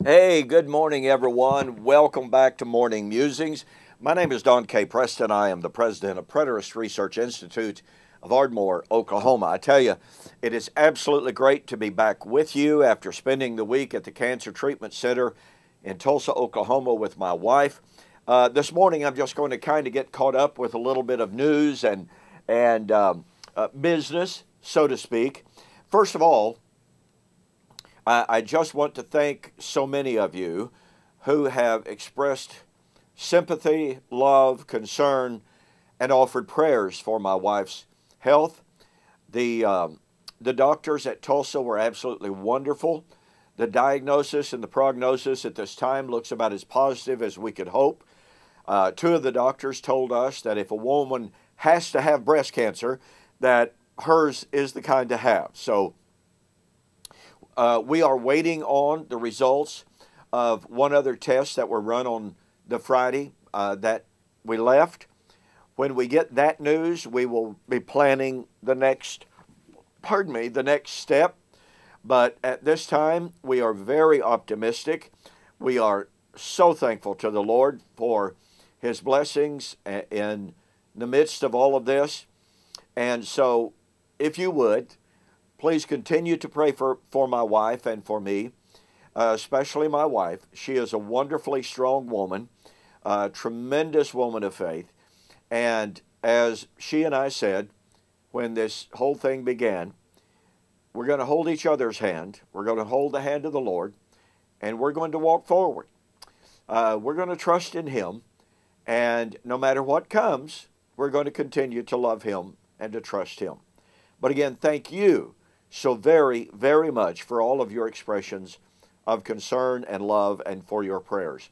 Hey, good morning, everyone. Welcome back to Morning Musings. My name is Don K. Preston. I am the president of Preterist Research Institute of Ardmore, Oklahoma. I tell you, it is absolutely great to be back with you after spending the week at the Cancer Treatment Center in Tulsa, Oklahoma with my wife. This morning, I'm just going to kind of get caught up with a little bit of news and business, so to speak. First of all, I just want to thank so many of you who have expressed sympathy, love, concern, and offered prayers for my wife's health. The doctors at Tulsa were absolutely wonderful. The diagnosis and the prognosis at this time looks about as positive as we could hope. Two of the doctors told us that if a woman has to have breast cancer, that hers is the kind to have. So we are waiting on the results of one other test that were run on the Friday that we left. When we get that news, we will be planning the next step. But at this time, we are very optimistic. We are so thankful to the Lord for His blessings in the midst of all of this. And so, if you would, please continue to pray for my wife and for me, especially my wife. She is a wonderfully strong woman, a tremendous woman of faith. And as she and I said when this whole thing began, we're going to hold each other's hand. We're going to hold the hand of the Lord, and we're going to walk forward. We're going to trust in Him, and no matter what comes, we're going to continue to love Him and to trust Him. But again, thank you so very, very much for all of your expressions of concern and love and for your prayers.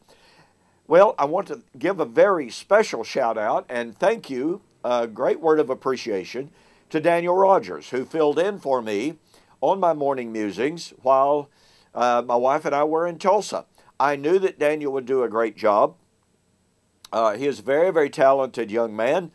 Well, I want to give a very special shout out and thank you, a great word of appreciation, to Daniel Rogers, who filled in for me on my morning musings while my wife and I were in Tulsa. I knew that Daniel would do a great job. He is a very, very talented young man.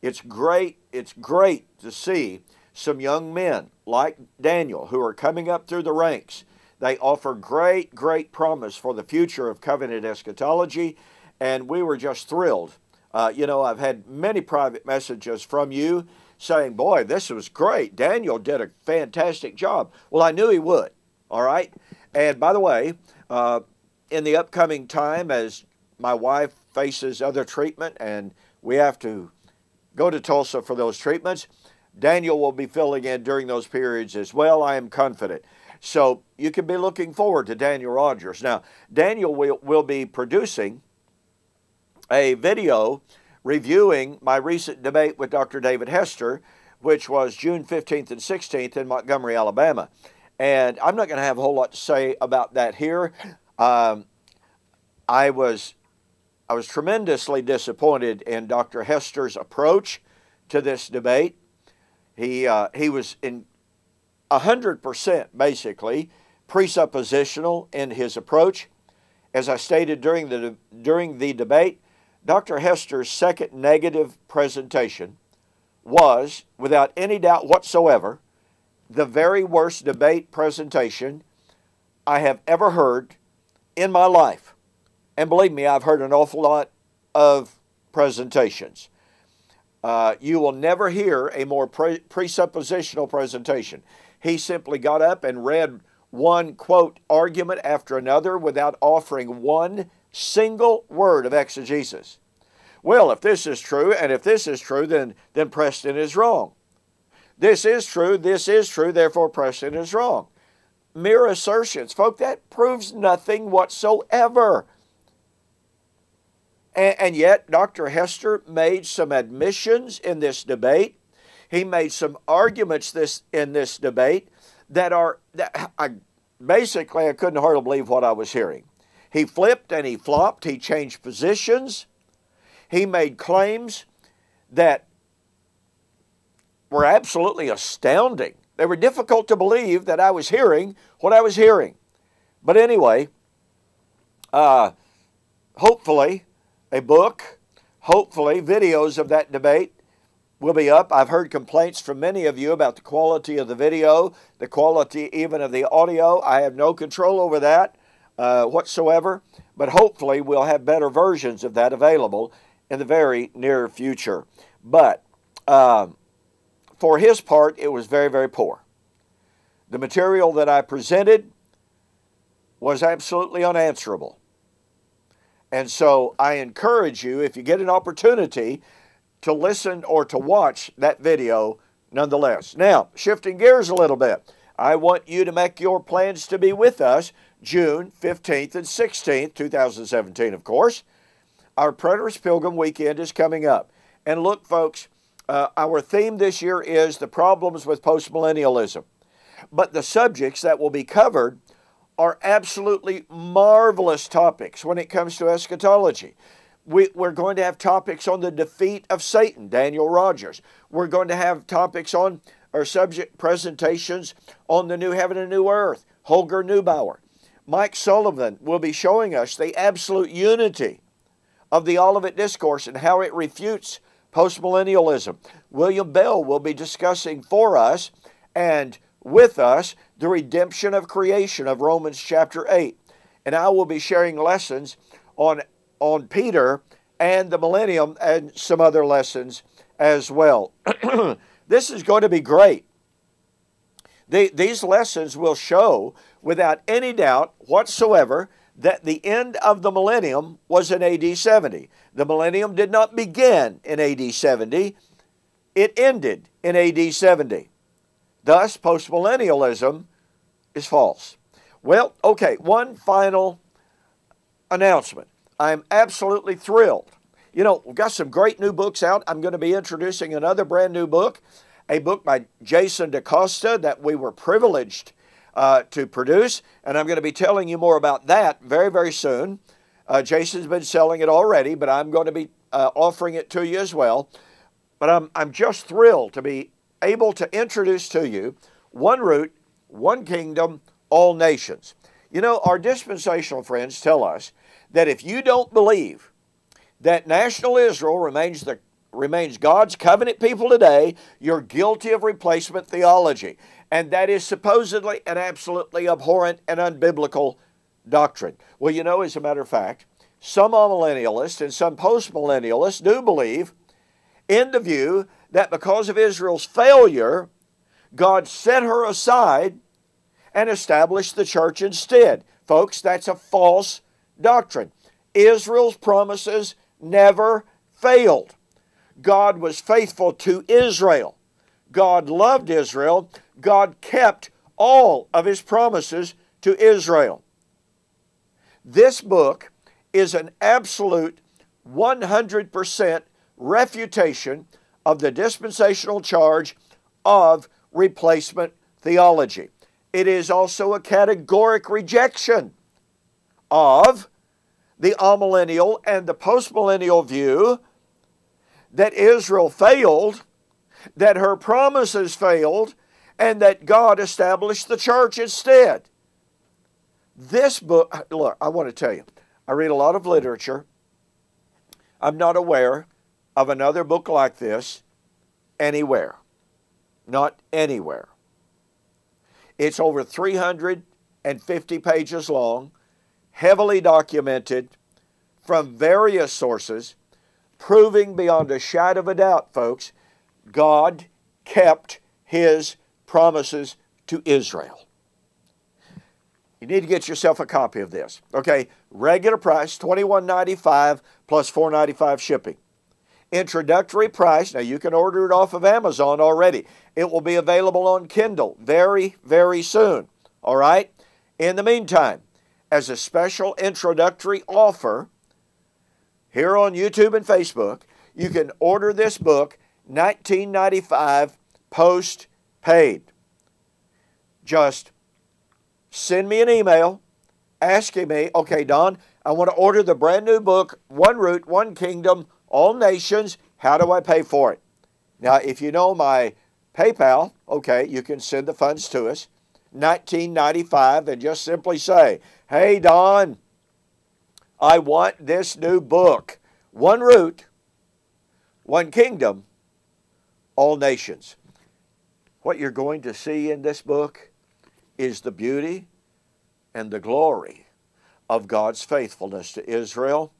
It's great to see some young men like Daniel who are coming up through the ranks. They offer great, great promise for the future of covenant eschatology, and we were just thrilled. I've had many private messages from you saying, boy, this was great. Daniel did a fantastic job. Well, I knew he would, all right? And by the way, in the upcoming time, as my wife faces other treatment and we have to go to Tulsa for those treatments, Daniel will be filling in during those periods as well, I am confident. So you can be looking forward to Daniel Rogers. Now, Daniel will be producing a video reviewing my recent debate with Dr. David Hester, which was June 15th and 16th in Montgomery, Alabama. And I'm not going to have a whole lot to say about that here. I was tremendously disappointed in Dr. Hester's approach to this debate. He was in 100% basically presuppositional in his approach. As I stated during the debate, Dr. Hester's second negative presentation was, without any doubt whatsoever, the very worst debate presentation I have ever heard in my life. And believe me, I've heard an awful lot of presentations. You will never hear a more presuppositional presentation. He simply got up and read one, quote, argument after another without offering one single word of exegesis. Well, if this is true, and if this is true, then Preston is wrong. This is true, therefore Preston is wrong. Mere assertions. Folks, that proves nothing whatsoever. And yet, Dr. Hester made some admissions in this debate. He made some arguments in this debate I couldn't hardly believe what I was hearing. He flipped and he flopped. He changed positions. He made claims that were absolutely astounding. They were difficult to believe that I was hearing what I was hearing. But anyway, hopefully, a book, hopefully videos of that debate will be up. I've heard complaints from many of you about the quality of the video, the quality even of the audio. I have no control over that. whatsoever, but hopefully we'll have better versions of that available in the very near future. But for his part, it was very, very poor. The material that I presented was absolutely unanswerable. And so I encourage you, if you get an opportunity, to listen or to watch that video nonetheless. Now, shifting gears a little bit, I want you to make your plans to be with us June 15th and 16th, 2017, of course. Our Preterist Pilgrim Weekend is coming up. And look, folks, our theme this year is the problems with postmillennialism. But the subjects that will be covered are absolutely marvelous topics when it comes to eschatology. We're going to have topics on the defeat of Satan, Daniel Rogers. We're going to have topics on our subject presentations on the new heaven and new earth, Holger Neubauer. Mike Sullivan will be showing us the absolute unity of the Olivet Discourse and how it refutes postmillennialism. William Bell will be discussing for us and with us the redemption of creation of Romans chapter 8. And I will be sharing lessons on Peter and the millennium and some other lessons as well. This is going to be great. These lessons will show without any doubt whatsoever that the end of the millennium was in AD 70. The millennium did not begin in AD 70. It ended in AD 70. Thus, postmillennialism is false. Well, okay, one final announcement. I'm absolutely thrilled. You know, we've got some great new books out. I'm going to be introducing another brand new book, a book by Jason DaCosta that we were privileged to produce, and I'm going to be telling you more about that very, very soon. Jason's been selling it already, but I'm going to be offering it to you as well. But I'm just thrilled to be able to introduce to you One Root, One Kingdom, All Nations. You know, our dispensational friends tell us that if you don't believe that national Israel remains God's covenant people today, you're guilty of replacement theology. And that is supposedly an absolutely abhorrent and unbiblical doctrine. Well, you know, as a matter of fact, some amillennialists and some postmillennialists do believe in the view that because of Israel's failure, God set her aside and established the church instead. Folks, that's a false doctrine. Israel's promises never failed. God was faithful to Israel. God loved Israel. God kept all of His promises to Israel. This book is an absolute 100% refutation of the dispensational charge of replacement theology. It is also a categoric rejection of the amillennial and the postmillennial view that Israel failed, that her promises failed, and that God established the church instead. This book, look, I want to tell you, I read a lot of literature. I'm not aware of another book like this anywhere. Not anywhere. It's over 350 pages long, heavily documented from various sources, proving beyond a shadow of a doubt, folks, God kept His promises to Israel. You need to get yourself a copy of this. Okay, regular price, $21.95 plus $4.95 shipping. Introductory price, now you can order it off of Amazon already. It will be available on Kindle very, very soon. All right? In the meantime, as a special introductory offer, here on YouTube and Facebook, you can order this book, $19.95 post-paid. Just send me an email asking me, okay, Don, I want to order the brand new book, One Root, One Kingdom, All Nations. How do I pay for it? Now, if you know my PayPal, okay, you can send the funds to us, $19.95, and just simply say, hey, Don, I want this new book, One Root, One Kingdom, All Nations. What you're going to see in this book is the beauty and the glory of God's faithfulness to Israel,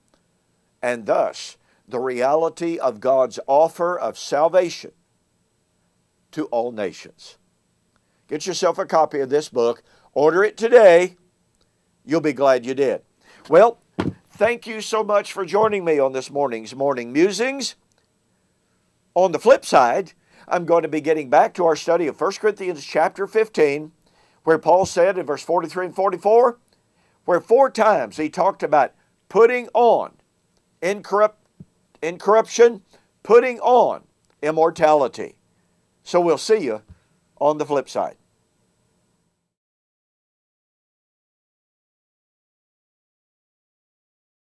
and thus the reality of God's offer of salvation to all nations. Get yourself a copy of this book. Order it today. You'll be glad you did. Well, thank you so much for joining me on this morning's Morning Musings. On the flip side, I'm going to be getting back to our study of 1 Corinthians chapter 15, where Paul said in verse 43 and 44, where 4 times he talked about putting on incorruption, putting on immortality. So we'll see you on the flip side.